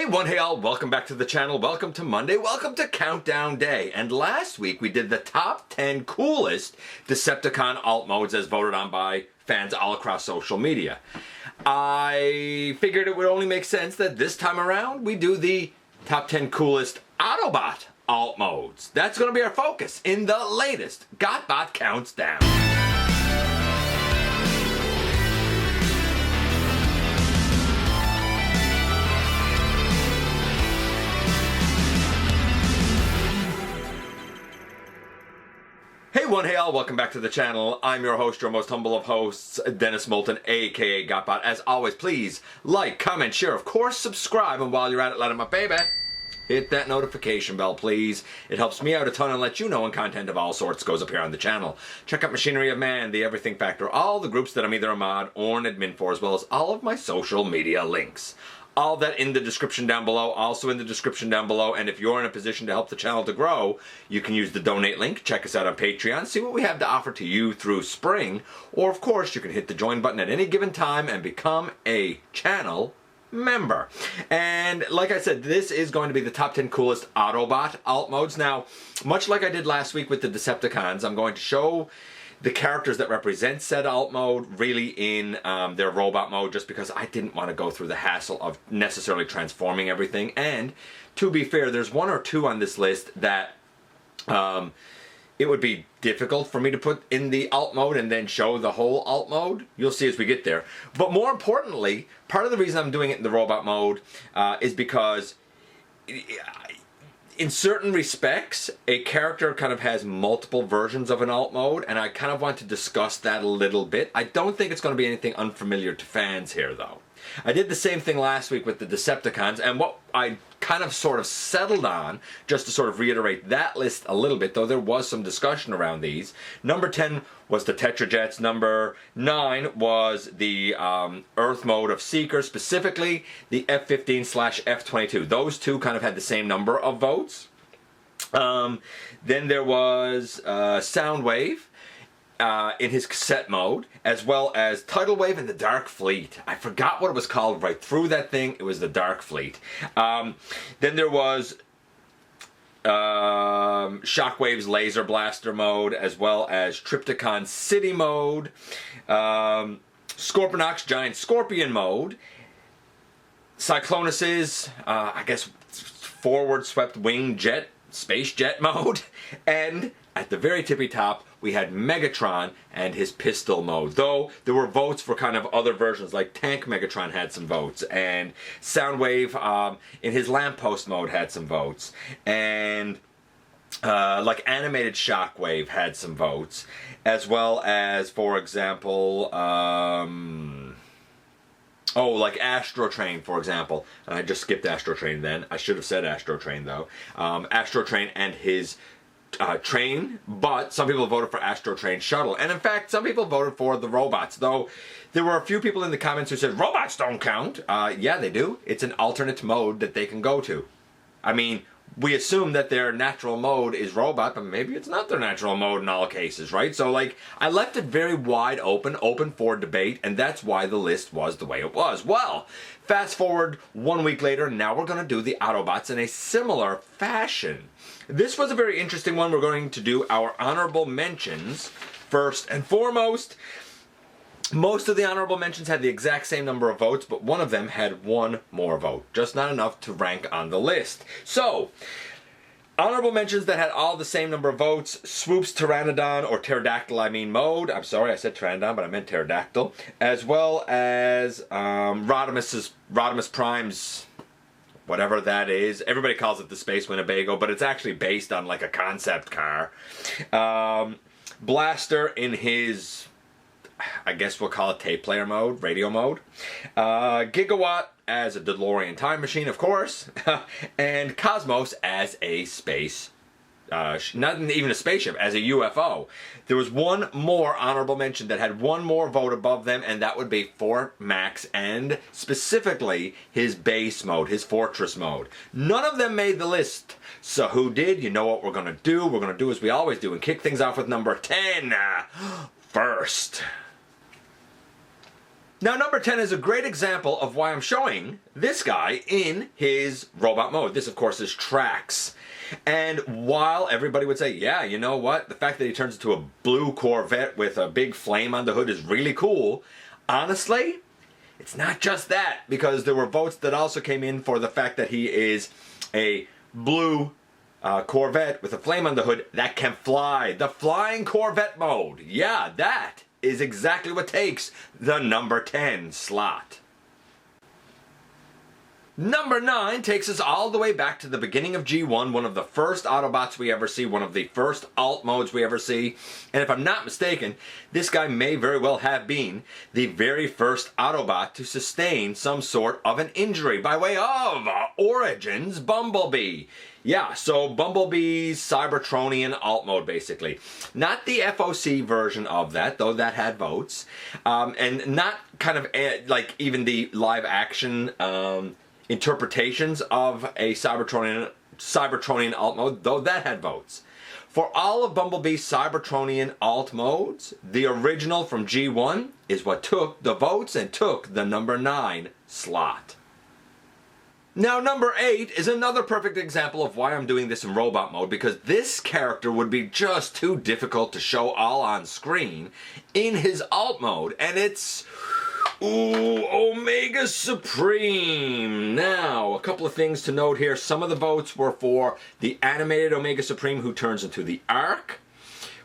Hey all, welcome back to the channel, welcome to Monday, welcome to Countdown Day. And last week we did the top 10 coolest Decepticon alt modes as voted on by fans all across social media. I figured it would only make sense that this time around we do the top 10 coolest Autobot alt modes. That's going to be our focus in the latest GotBot Counts Down. Hey all, welcome back to the channel. I'm your host, your most humble of hosts, Dennis Moulton, aka GotBot. As always, please like, comment, share, of course, subscribe, and while you're at it, let 'em up, baby. Hit that notification bell, please. It helps me out a ton and lets you know when content of all sorts goes up here on the channel. Check out Machinery of Man, The Everything Factor, all the groups that I'm either a mod or an admin for, as well as all of my social media links. All that in the description down below, also in the description down below, and if you're in a position to help the channel to grow, you can use the donate link, check us out on Patreon, see what we have to offer to you through spring, or of course you can hit the join button at any given time and become a channel member. And like I said, this is going to be the top 10 coolest Autobot alt modes. Now, much like I did last week with the Decepticons, I'm going to show the characters that represent said alt mode really in their robot mode, just because I didn't want to go through the hassle of necessarily transforming everything. And to be fair, there's one or two on this list that it would be difficult for me to put in the alt mode and then show the whole alt mode. You'll see as we get there. But more importantly, part of the reason I'm doing it in the robot mode is because in certain respects, a character kind of has multiple versions of an alt mode, and I kind of want to discuss that a little bit. I don't think it's going to be anything unfamiliar to fans here, though. I did the same thing last week with the Decepticons, and what I kind of sort of settled on, just to sort of reiterate that list a little bit, though there was some discussion around these. Number 10 was the Tetrajets. Number 9 was the Earth mode of Seeker, specifically the F-15/F-22. Those two kind of had the same number of votes. Then there was Soundwave in his cassette mode, as well as Tidal Wave and the Dark Fleet. I forgot what it was called right through that thing. It was the Dark Fleet. Then there was Shockwave's Laser Blaster mode, as well as Tripticon City mode, Scorponok's Giant Scorpion mode, Cyclonus's, I guess, Forward Swept Wing Jet, Space Jet mode, and at the very tippy top, we had Megatron and his pistol mode. Though there were votes for kind of other versions, like Tank Megatron had some votes, and Soundwave in his lamppost mode had some votes, and like Animated Shockwave had some votes, as well as, for example, like Astro Train, for example. And I just skipped Astro Train then. I should have said Astro Train, though. Astro Train and his train, but some people voted for Astro Train Shuttle. And in fact, some people voted for the robots, though there were a few people in the comments who said, robots don't count. Yeah, they do. It's an alternate mode that they can go to. I mean, we assume that their natural mode is robot, but maybe it's not their natural mode in all cases, right? So, like, I left it very wide open for debate, and that's why the list was the way it was. Well, fast forward 1 week later, now we're going to do the Autobots in a similar fashion. This was a very interesting one. We're going to do our honorable mentions first and foremost. Most of the honorable mentions had the exact same number of votes, but one of them had one more vote. Just not enough to rank on the list. So, honorable mentions that had all the same number of votes: Swoop's Pteranodon, or Pterodactyl I mean mode. I'm sorry, I said Pteranodon, but I meant Pterodactyl. As well as Rodimus Prime's, whatever that is. Everybody calls it the Space Winnebago, but it's actually based on like a concept car. Blaster in his, I guess we'll call it tape player mode, radio mode. Gigawatt as a DeLorean time machine, of course. And Cosmos as a space, not even a spaceship, as a UFO. There was one more honorable mention that had one more vote above them, and that would be Fort Max, and specifically his base mode, his fortress mode. None of them made the list. So who did? You know what we're going to do. We're going to do as we always do and kick things off with number 10 first. Now, number 10 is a great example of why I'm showing this guy in his robot mode. This, of course, is Trax. And while everybody would say, yeah, you know what? The fact that he turns into a blue Corvette with a big flame on the hood is really cool. Honestly, it's not just that, because there were votes that also came in for the fact that he is a blue Corvette with a flame on the hood that can fly. The flying Corvette mode. Yeah, that is exactly what takes the number 10 slot. Number 9 takes us all the way back to the beginning of G1, one of the first Autobots we ever see, one of the first alt modes we ever see. And if I'm not mistaken, this guy may very well have been the very first Autobot to sustain some sort of an injury by way of Origins Bumblebee. Yeah, so Bumblebee's Cybertronian alt mode, basically. Not the FOC version of that, though that had votes. And not kind of like even the live action interpretations of a Cybertronian alt mode, though that had votes. For all of Bumblebee's Cybertronian alt modes, the original from G1 is what took the votes and took the number 9 slot. Now, number 8 is another perfect example of why I'm doing this in robot mode, because this character would be just too difficult to show all on screen in his alt mode, and it's Omega Supreme. Now, a couple of things to note here. Some of the votes were for the animated Omega Supreme who turns into the Ark,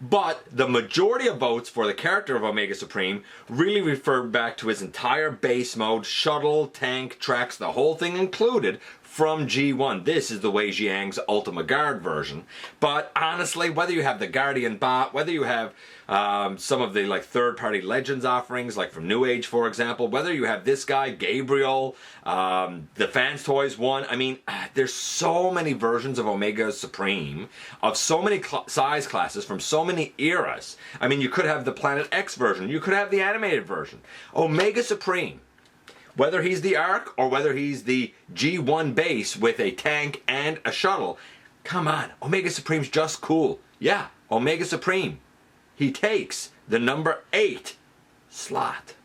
but the majority of votes for the character of Omega Supreme really referred back to his entire base mode, shuttle, tank, tracks, the whole thing included, from G1. This is the Wei Jiang's Ultima Guard version. But honestly, whether you have the Guardian Bot, whether you have some of the like third-party Legends offerings, like from New Age, for example, whether you have this guy, Gabriel, the Fans Toys one, I mean, there's so many versions of Omega Supreme, of so many size classes, from so many eras. I mean, you could have the Planet X version, you could have the animated version. Omega Supreme, whether he's the Ark or whether he's the G1 base with a tank and a shuttle, come on, Omega Supreme's just cool. Yeah, Omega Supreme. He takes the number 8 slot.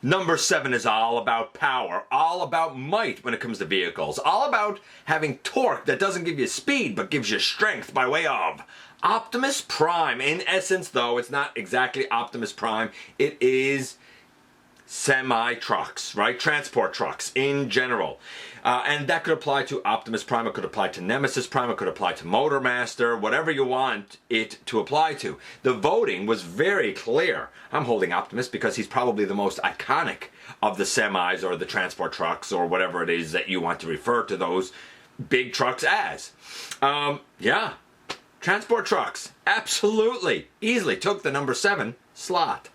Number 7 is all about power, all about might when it comes to vehicles, all about having torque that doesn't give you speed but gives you strength by way of Optimus Prime. In essence, though, it's not exactly Optimus Prime. It is semi-trucks, right? Transport trucks in general. And that could apply to Optimus Prime, it could apply to Nemesis Prime, it could apply to Motormaster, whatever you want it to apply to. The voting was very clear. I'm holding Optimus because he's probably the most iconic of the semis or the transport trucks or whatever it is that you want to refer to those big trucks as. Yeah, transport trucks, absolutely, easily took the number 7 slot.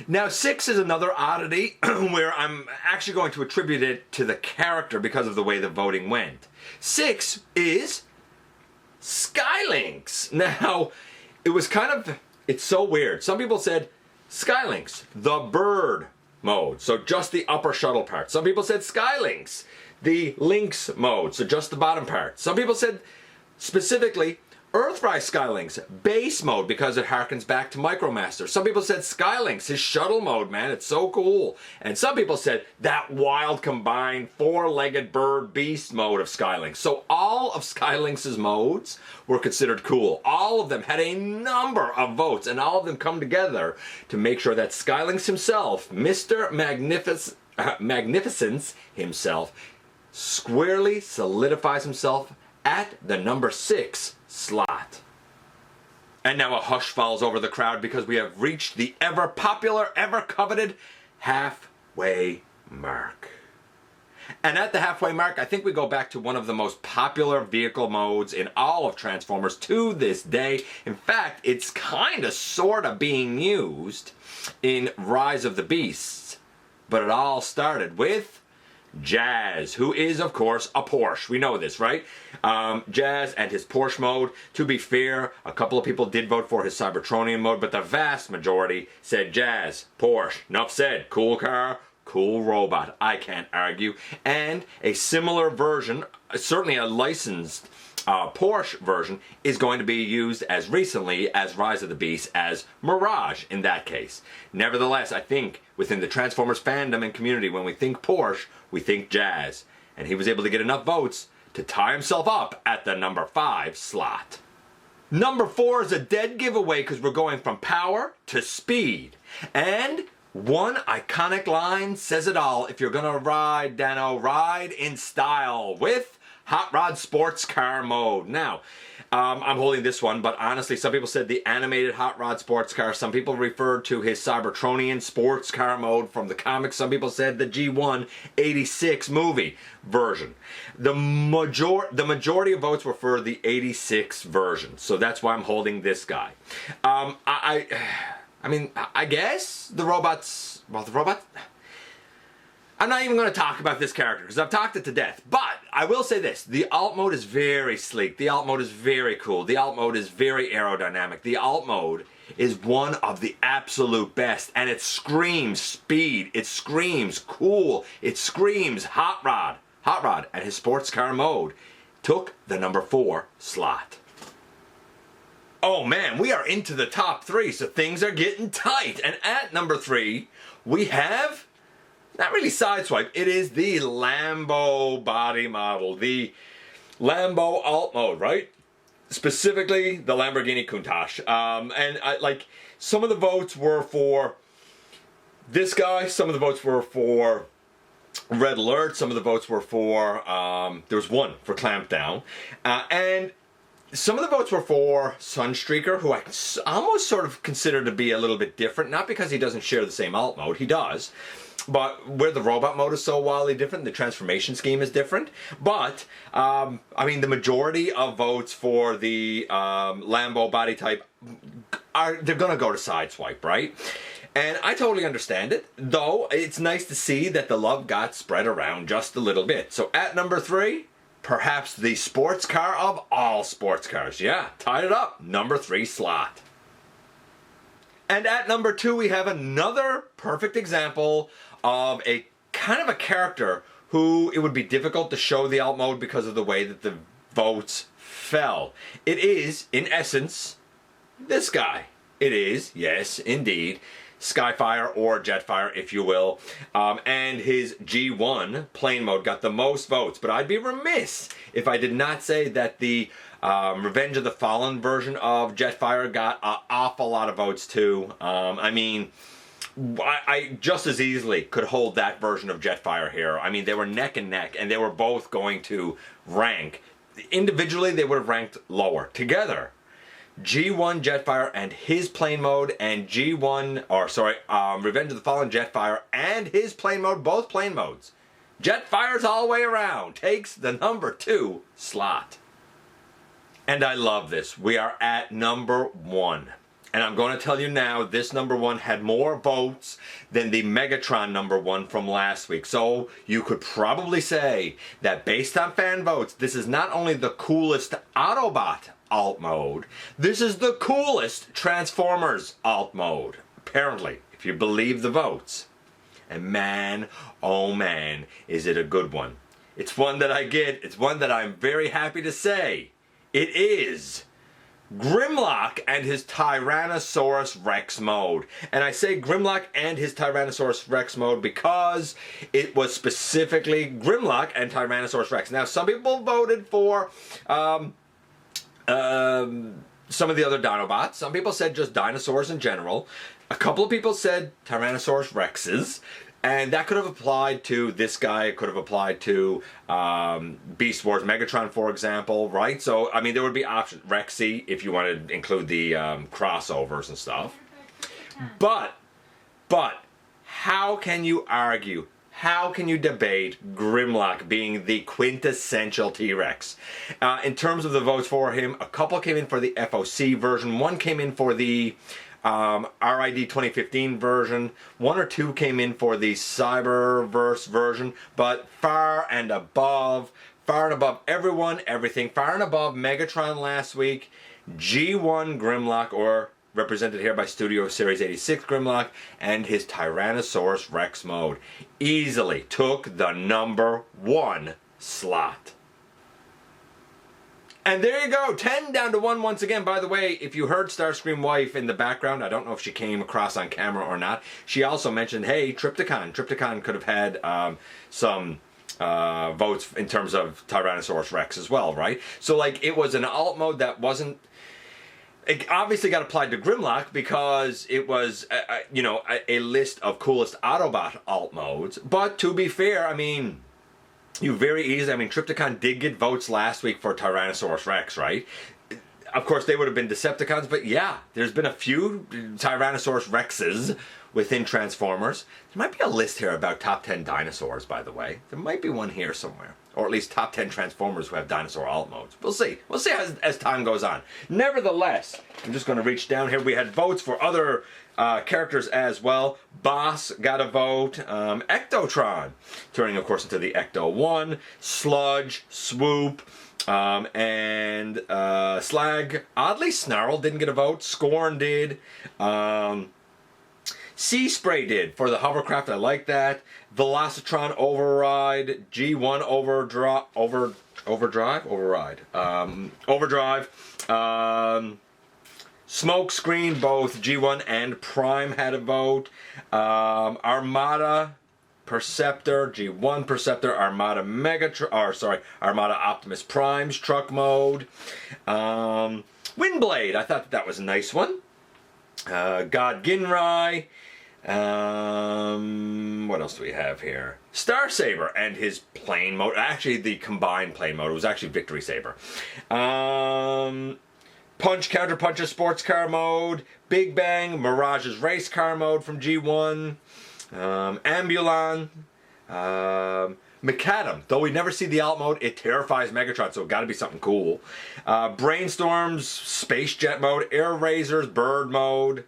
Now, 6 is another oddity where I'm actually going to attribute it to the character because of the way the voting went. 6 is Skylynx. Now, it was kind of, it's so weird. Some people said Skylynx, the bird mode, so just the upper shuttle part. Some people said Skylynx, the Lynx mode, so just the bottom part. Some people said specifically Earthrise Skylynx, base mode, because it harkens back to Micromaster. Some people said Skylynx, his shuttle mode, man, it's so cool. And some people said that wild combined 4-legged bird beast mode of Skylynx. So all of Skylynx's modes were considered cool. All of them had a number of votes, and all of them come together to make sure that Skylynx himself, Mr. Magnificence himself, squarely solidifies himself at the number 6 slot. And now a hush falls over the crowd because we have reached the ever popular, ever coveted halfway mark. And at the halfway mark, I think we go back to one of the most popular vehicle modes in all of Transformers to this day. In fact, it's kind of sort of being used in Rise of the Beasts. But it all started with Jazz, who is, of course, a Porsche. We know this, right? Jazz and his Porsche mode. To be fair, a couple of people did vote for his Cybertronian mode, but the vast majority said Jazz, Porsche. Enough said. Cool car, cool robot. I can't argue. And a similar version, certainly a licensed Porsche version is going to be used as recently as Rise of the Beast as Mirage in that case. Nevertheless, I think within the Transformers fandom and community, when we think Porsche, we think Jazz. And he was able to get enough votes to tie himself up at the number 5 slot. Number 4 is a dead giveaway because we're going from power to speed. And one iconic line says it all. If you're gonna ride, Dano, ride in style with Hot Rod Sports Car Mode. Now, I'm holding this one, but honestly, some people said the animated Hot Rod Sports Car. Some people referred to his Cybertronian Sports Car Mode from the comics. Some people said the G1 86 movie version. The majority of votes were for the 86 version, so that's why I'm holding this guy. I mean, I guess the robots. Well, the robots. I'm not even going to talk about this character because I've talked it to death. But I will say this. The alt mode is very sleek. The alt mode is very cool. The alt mode is very aerodynamic. The alt mode is one of the absolute best. And it screams speed. It screams cool. It screams hot rod. Hot Rod and his sports car mode took the number 4 slot. Oh man, we are into the top 3, so things are getting tight. And at number 3, we have... not really Sideswipe, it is the Lambo body model, the Lambo alt mode, right? Specifically, the Lamborghini Countach. Like, some of the votes were for this guy, some of the votes were for Red Alert, some of the votes were for, there was one for Clampdown, and some of the votes were for Sunstreaker, who I almost sort of consider to be a little bit different, not because he doesn't share the same alt mode, he does. But where the robot mode is so wildly different, the transformation scheme is different. But, I mean, the majority of votes for the Lambo body type, they're going to go to Sideswipe, right? And I totally understand it, though it's nice to see that the love got spread around just a little bit. So at number 3, perhaps the sports car of all sports cars. Yeah, tied it up, number 3 slot. And at number 2, we have another perfect example of a kind of a character who it would be difficult to show the alt mode because of the way that the votes fell. It is, in essence, this guy. It is, yes, indeed, Skyfire or Jetfire, if you will. And his G1 plane mode got the most votes. But I'd be remiss if I did not say that the Revenge of the Fallen version of Jetfire got an awful lot of votes too. I mean, I just as easily could hold that version of Jetfire here. I mean, they were neck and neck, and they were both going to rank. Individually, they would have ranked lower. Together, G1 Jetfire and his plane mode, and Revenge of the Fallen Jetfire and his plane mode, both plane modes. Jetfire's all the way around, takes the number 2 slot. And I love this. We are at number 1. And I'm going to tell you now, this number 1 had more votes than the Megatron number 1 from last week. So you could probably say that based on fan votes, this is not only the coolest Autobot alt mode, this is the coolest Transformers alt mode. Apparently, if you believe the votes. And man, oh man, is it a good one. It's one that I get. It's one that I'm very happy to say. It is Grimlock and his Tyrannosaurus Rex mode. And I say Grimlock and his Tyrannosaurus Rex mode because it was specifically Grimlock and Tyrannosaurus Rex. Now, some people voted for some of the other Dinobots. Some people said just dinosaurs in general. A couple of people said Tyrannosaurus Rexes. And that could have applied to this guy. It could have applied to Beast Wars Megatron, for example, right? So, I mean, there would be options. Rexy, if you wanted to include the crossovers and stuff. But, how can you argue? How can you debate Grimlock being the quintessential T-Rex? In terms of the votes for him, a couple came in for the FOC version. One came in for the RID 2015 version. 1 or 2 came in for the Cyberverse version, but far and above everyone, everything, far and above Megatron last week, G1 Grimlock, or represented here by Studio Series 86 Grimlock, and his Tyrannosaurus Rex mode, easily took the number 1 slot. And there you go, 10 down to 1 once again. By the way, if you heard Starscream wife in the background, I don't know if she came across on camera or not. She also mentioned, hey, Triptychon. Triptychon could have had some votes in terms of Tyrannosaurus Rex as well, right? So like it was an alt mode that wasn't. It obviously got applied to Grimlock because it was, a list of coolest Autobot alt modes. But to be fair, I mean, you very easily, Triptychon did get votes last week for Tyrannosaurus Rex, right? Of course, they would have been Decepticons, but yeah, there's been a few Tyrannosaurus Rexes within Transformers. There might be a list here about top 10 dinosaurs, by the way. There might be one here somewhere. Or at least top 10 Transformers who have dinosaur alt modes. We'll see. We'll see as time goes on. Nevertheless, I'm just going to reach down here. We had votes for other characters as well. Boss got a vote. Ectotron, turning, of course, into the Ecto-1. Sludge, Swoop, and Slag. Oddly, Snarl didn't get a vote. Scorn did. Sea Spray did for the hovercraft. I like that. Velocitron Override. G1 Overdrive. Smoke Screen, both G1 and Prime had a vote. Armada Perceptor, G1 Perceptor, Armada Armada Optimus Prime's truck mode. Windblade, I thought that was a nice one. God Ginrai. What else do we have here? Star Saber and his plane mode. Actually, the combined plane mode. It was actually Victory Saber. Punch, Counter Puncher Sports Car mode. Big Bang, Mirage's Race Car mode from G1. Ambulon. Macadam. Though we never see the alt mode, it terrifies Megatron, so it got to be something cool. Brainstorm's Space Jet mode. Air Razors Bird mode.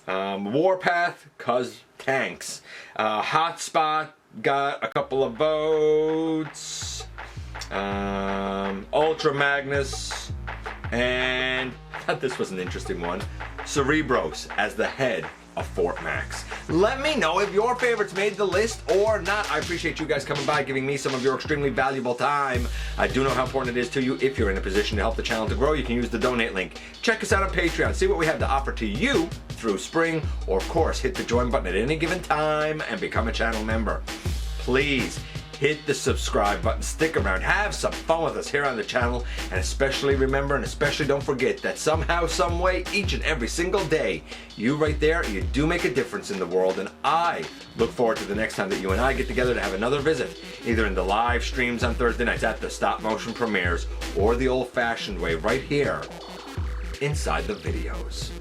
Warpath, cause tanks. Hotspot got a couple of votes. Ultra Magnus, and I thought this was an interesting one. Cerebros as the head of Fort Max. Let me know if your favorites made the list or not. I appreciate you guys coming by, giving me some of your extremely valuable time. I do know how important it is to you. If you're in a position to help the channel to grow, you can use the donate link. Check us out on Patreon. See what we have to offer to you through spring, or of course, hit the join button at any given time and become a channel member. Please hit the subscribe button, stick around, have some fun with us here on the channel, and especially remember, and especially don't forget that somehow, some way, each and every single day, you right there, you do make a difference in the world, and I look forward to the next time that you and I get together to have another visit, either in the live streams on Thursday nights at the stop motion premieres, or the old-fashioned way right here inside the videos.